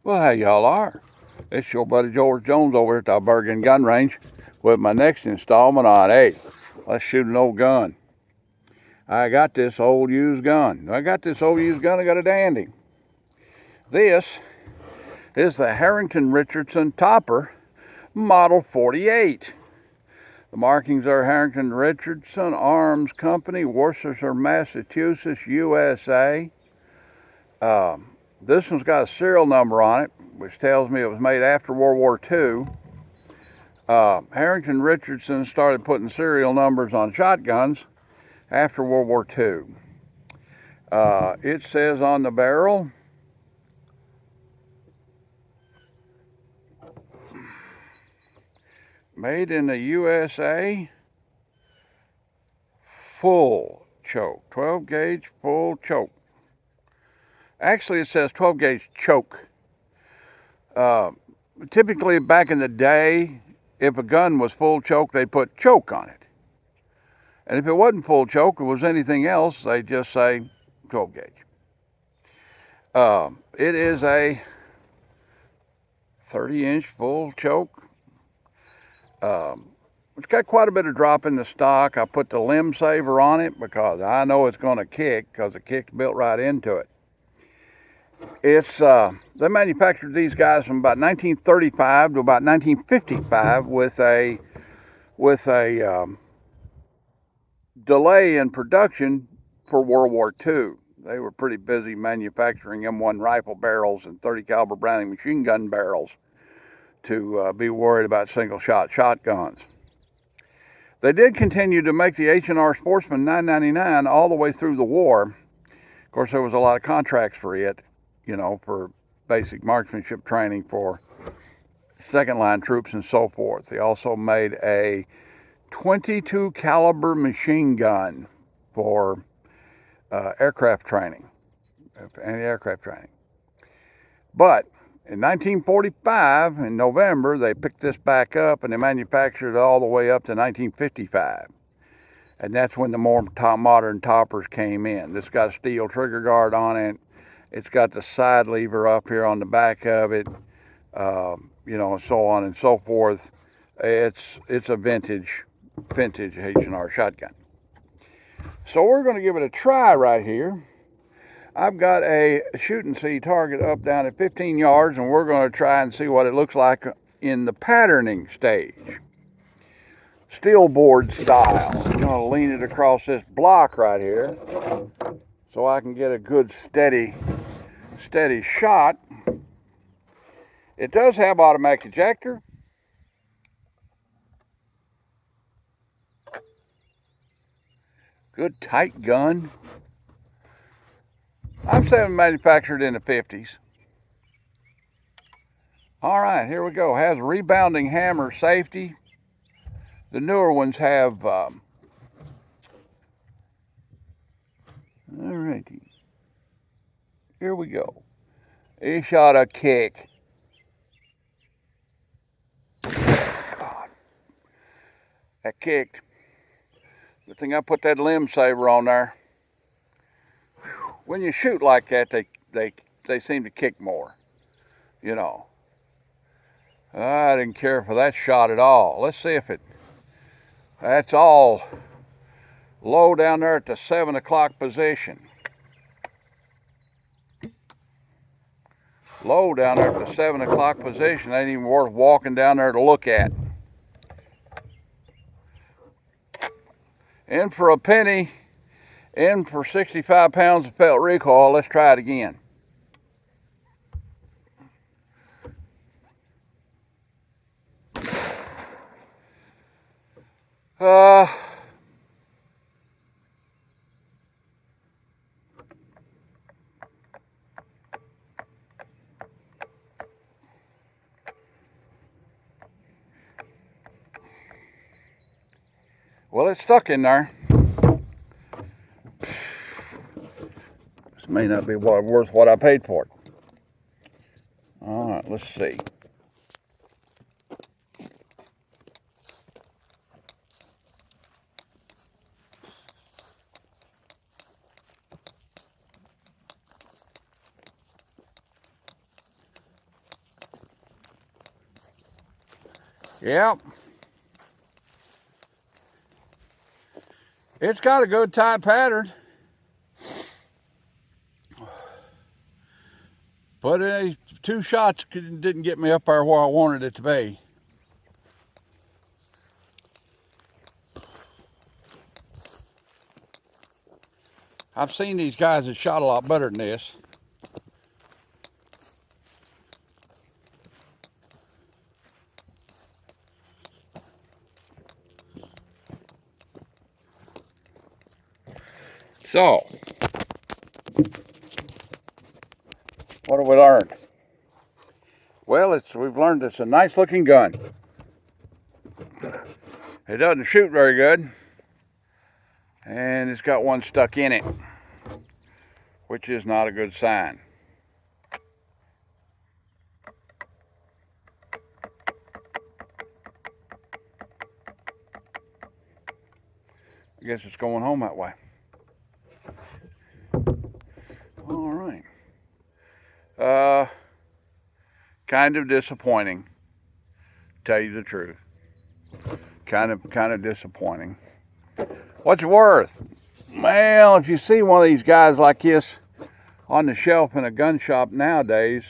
Well, how y'all are? It's your buddy George Jones over at the Bergen Gun Range with my next installment on, hey, let's shoot an old gun. I got this old used gun. I got a dandy. This is the Harrington Richardson Topper Model 48. The markings are Harrington Richardson Arms Company, Worcester, Massachusetts, USA. This one's got a serial number on it, which tells me it was made after World War II. Harrington Richardson started putting serial numbers on shotguns after World War II. It says on the barrel, made in the USA, full choke, 12 gauge full choke. Actually, it says 12 gauge choke. Typically, back in the day, if a gun was full choke, they'd put choke on it. And if it wasn't full choke, or was anything else, they'd just say 12 gauge. It is a 30-inch full choke. It's got quite a bit of drop in the stock. I put the limb saver on it because I know it's going to kick because the kick's built right into it. They manufactured these guys from about 1935 to about 1955 with a delay in production for World War II. They were pretty busy manufacturing M1 rifle barrels and 30 caliber Browning machine gun barrels to be worried about single shot shotguns. They did continue to make the H&R Sportsman 999 all the way through the war. Of course, there was a lot of contracts for it, for basic marksmanship training for second line troops and so forth. They also made a 22 caliber machine gun for aircraft training, anti-aircraft training. But in 1945, in November, they picked this back up and they manufactured it all the way up to 1955. And that's when the more modern toppers came in. This got a steel trigger guard on it. It's got the side lever up here on the back of it, so on and so forth. It's a vintage H&R shotgun. So we're going to give it a try right here. I've got a shoot and see target up down at 15 yards, and we're going to try and see what it looks like in the patterning stage. Steel board style. I'm going to lean it across this block right here so I can get a good steady shot. It does have automatic ejector. Good tight gun. I'm saying manufactured in the 50s. All right, here we go. Has rebounding hammer safety. The newer ones have, alrighty. Here we go. He shot a kick. God, that kicked. Good thing I put that limb saver on there. When you shoot like that, they seem to kick more, I didn't care for that shot at all. Let's see if that's all low down there at the 7 o'clock position. Low down there at the 7 o'clock position. Ain't even worth walking down there to look at. In for a penny, in for 65 pounds of felt recoil. Let's try it again. Well, it's stuck in there. This may not be worth what I paid for it. All right, let's see. Yep. It's got a good tight pattern. But 2 shots didn't get me up there where I wanted it to be. I've seen these guys that shot a lot better than this. So, what have we learned? Well, we've learned it's a nice looking gun. It doesn't shoot very good, and it's got one stuck in it, which is not a good sign. I guess it's going home that way. All right. Kind of disappointing, to tell you the truth. Kind of disappointing. What's it worth? Well, if you see one of these guys like this on the shelf in a gun shop nowadays,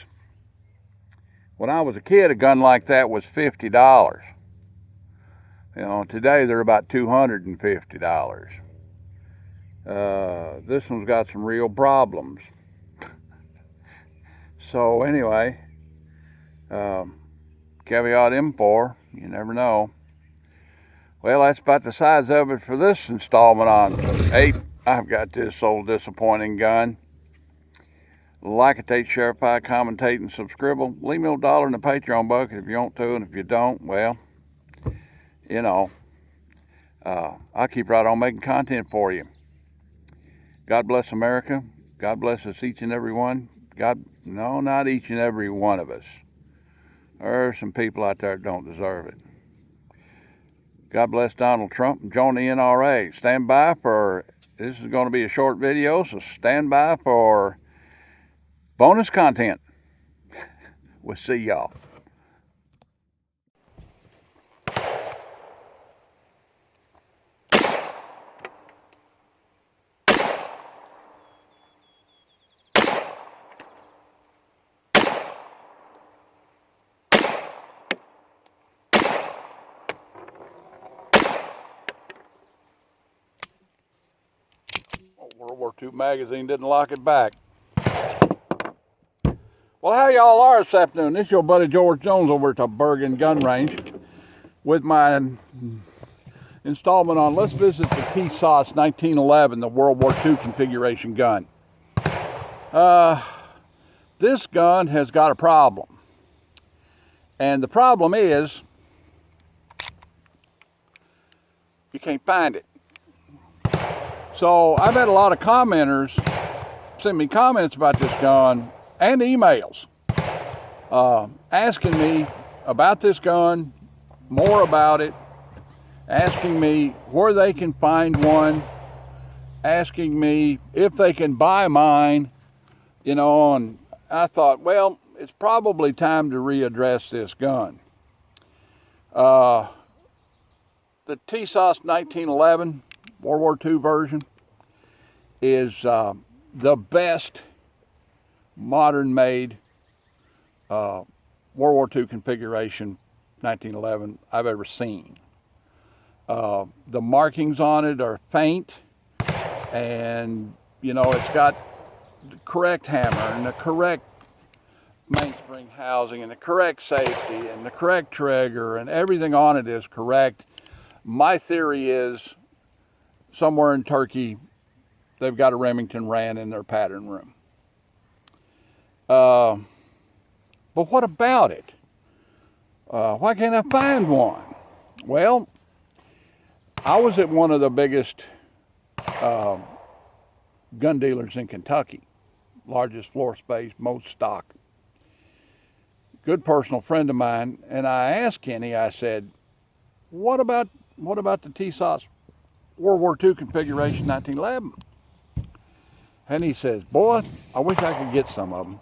when I was a kid, a gun like that was $50. You know, today they're about $250. This one's got some real problems. So anyway, caveat emptor, you never know. Well, that's about the size of it for this installment on 8. I've got this old disappointing gun. Like it, share, commentate, and subscribe. Leave me $1 in the Patreon bucket if you want to, and if you don't, well, you know, I'll keep right on making content for you. God bless America. God bless us, each and every one. No, not each and every one of us. There are some people out there that don't deserve it. God bless Donald Trump and join the NRA. Stand by for, this is going to be a short video, so stand by for bonus content. We'll see y'all. World War II magazine didn't lock it back. Well, how y'all are this afternoon? This is your buddy George Jones over at the Bergen Gun Range with my installment on Let's Visit the Tisas 1911, the World War II configuration gun. This gun has got a problem. And the problem is you can't find it. So I've had a lot of commenters send me comments about this gun and emails asking me about this gun, more about it, asking me where they can find one, asking me if they can buy mine, you know, and I thought, well, it's probably time to readdress this gun. The Tisas 1911 World War II version is the best modern made World War II configuration 1911 I've ever seen. The markings on it are faint, and you know, it's got the correct hammer and the correct mainspring housing and the correct safety and the correct trigger, and everything on it is correct. My theory is somewhere in Turkey they've got a Remington Rand in their pattern room. But what about it? Why can't I find one? Well, I was at one of the biggest gun dealers in Kentucky, largest floor space, most stock. Good personal friend of mine, and I asked Kenny, I said, what about the Tisas World War II configuration 1911? And he says, boy, I wish I could get some of them.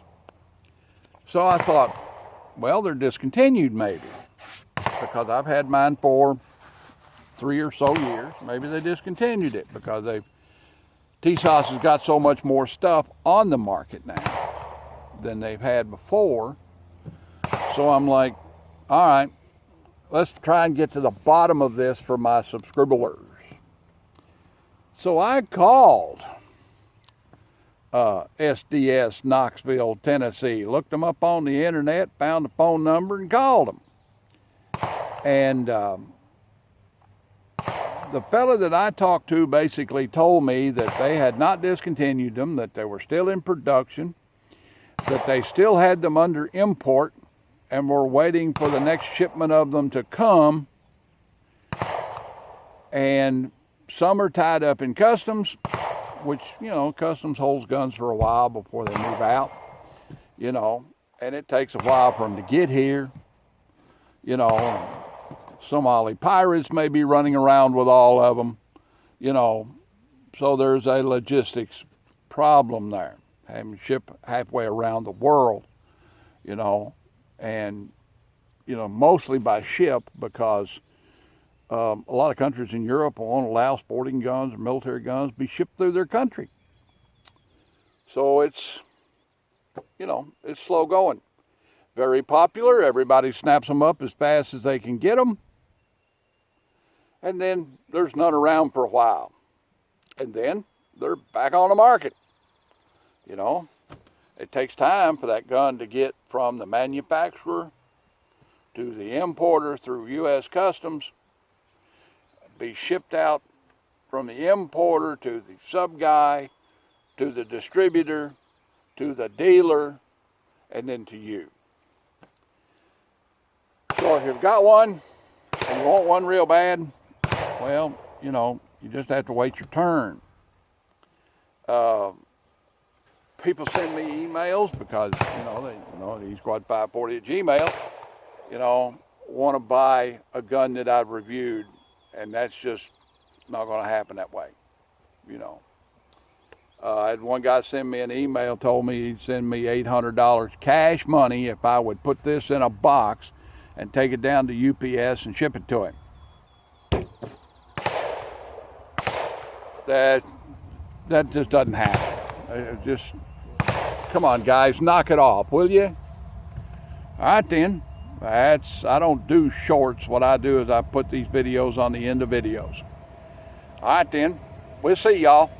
So I thought, well, they're discontinued maybe. because I've had mine for 3 or so years. Maybe they discontinued it because Tisas has got so much more stuff on the market now than they've had before. So I'm like, all right, let's try and get to the bottom of this for my subscribers. So I called SDS Knoxville, Tennessee, looked them up on the internet, found the phone number and called them. And the fella that I talked to basically told me that they had not discontinued them, that they were still in production, that they still had them under import and were waiting for the next shipment of them to come. And some are tied up in customs, which, you know, customs holds guns for a while before they move out, you know, and it takes a while for them to get here, you know. Somali pirates may be running around with all of them, you know, so there's a logistics problem there, having to ship halfway around the world, you know, and, you know, mostly by ship because a lot of countries in Europe won't allow sporting guns or military guns to be shipped through their country. So it's, you know, it's slow going. Very popular. Everybody snaps them up as fast as they can get them. And then there's none around for a while. And then they're back on the market. You know, it takes time for that gun to get from the manufacturer to the importer through U.S. Customs, be shipped out from the importer to the sub guy, to the distributor, to the dealer, and then to you. So if you've got one and you want one real bad, well, you know, you just have to wait your turn. People send me emails because, you know, the Squad 540 at Gmail, you know, want to buy a gun that I've reviewed, and that's just not going to happen that way, you know. I had one guy send me an email, told me he'd send me $800 cash money if I would put this in a box and take it down to UPS and ship it to him. That just doesn't happen. Just, come on guys, knock it off, will you? All right then, I don't do shorts. What I do is I put these videos on the end of videos. All right then, we'll see y'all.